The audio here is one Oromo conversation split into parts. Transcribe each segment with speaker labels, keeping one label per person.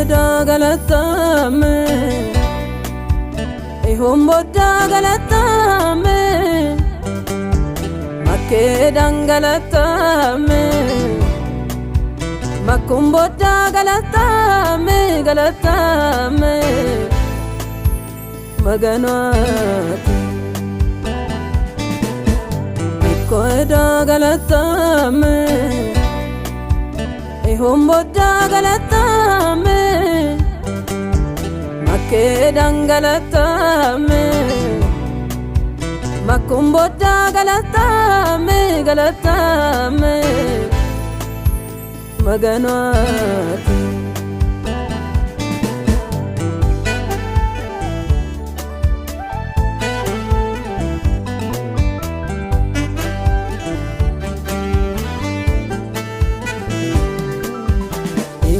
Speaker 1: galatam ihum bodda galatam makke dangalatam makum bodda galatam galatam maganat koda galatam ihum bodda galatam makke dangalatam makum bodda galatam galatam maganat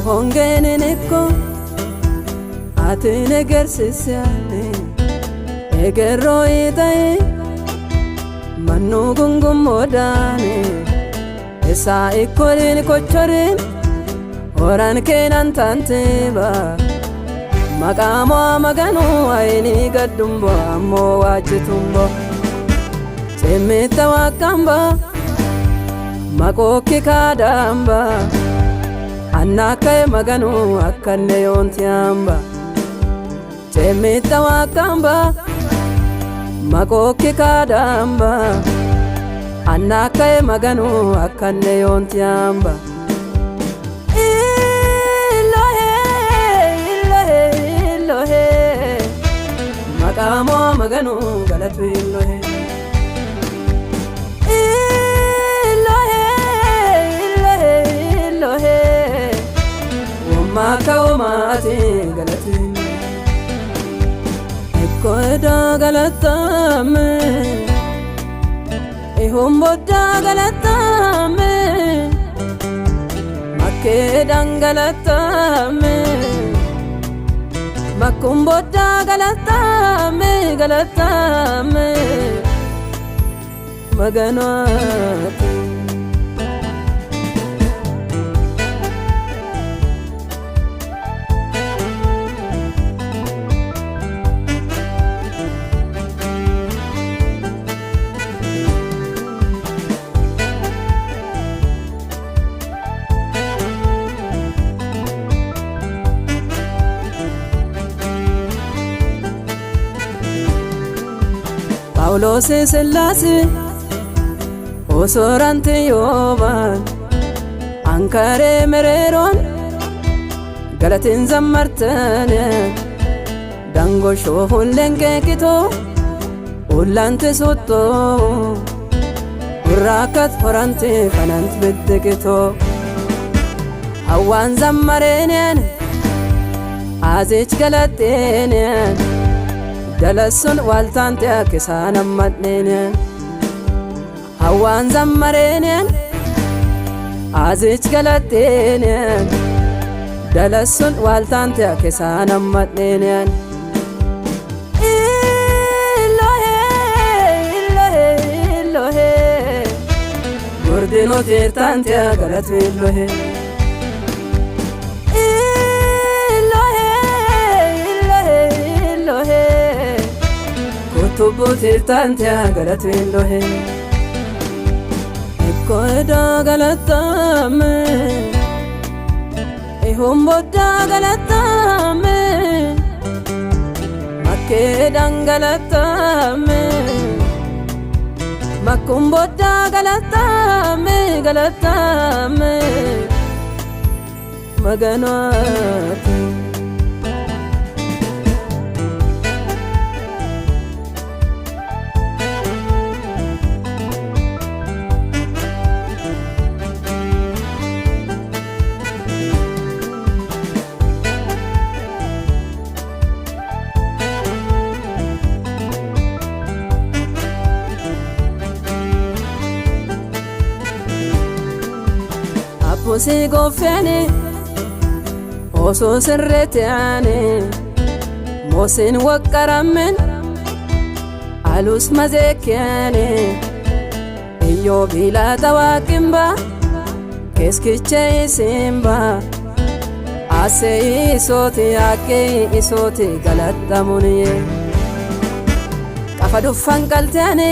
Speaker 1: hongeneneko ate neger sesale egeroidae manu gungum modane esa ikorin kochorin oran kenan tanteba magamo maganu aini gadumbo ammo wajitumbo semeta wakamba makoki kadamba annakay maganu akkanne yontiamba temita wakamba makoki kadamba annakay maganu akkanne yontiamba Elohe Elohe Elohe magamo maganu galatu Elohe makawmati galatin koda galatam ihum bodda galatam makke dangalatam makum bodda galatam galatam maganat Paulos Selasi Osorante Yoban Ankare Mereron Galatin Zammartane Dango Shohun Lenge Kito Ullante Sotto Urakat Horante Fanant Bidde Kito Awan Zammarenen Azich Galatenen Dalasun waltante akisana madnenen Hawan zammarenen Azich galatenen Dalasun waltante akisana madnenen Elohe Elohe Elohe Gurdino tirtante galatu Elohe Tubu tirtante galatu Elohe koda galatam ihum bodda galatam makke dangalatam makum bodda galatam galatam maganat Pose gofene oso serreteane mosin wakaramen alus mazekene iyo bila tawakimba keskiche simba Asee isoote akkee isoote galatamuni Qafa dufan qalteani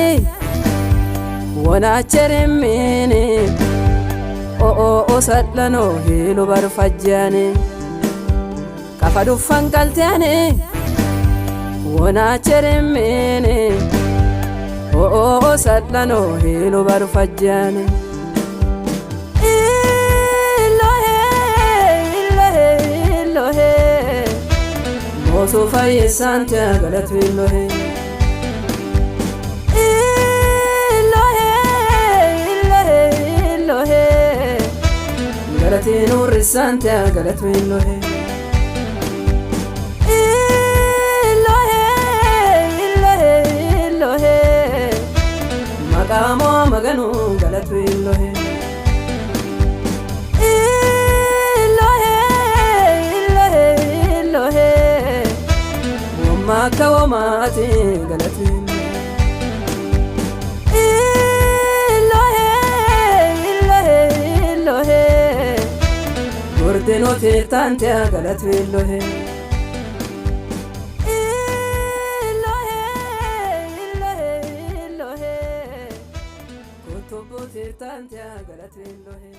Speaker 1: Wana cheremini O sadlano hilu barfajjani Qafa dufan qalteani Wana cheremini O sadlano hilu barfajjani Moso faye sante galatu Elohe Elohe Elohe Elohe galati nur sante galatu Elohe Elohe Elohe Elohe Magamo maganu galatu Elohe Makawamati galatin Elohe Elohe Elohe Gordenote tante galatu Elohe Elohe Elohe Elohe Kotobote tante galatu Elohe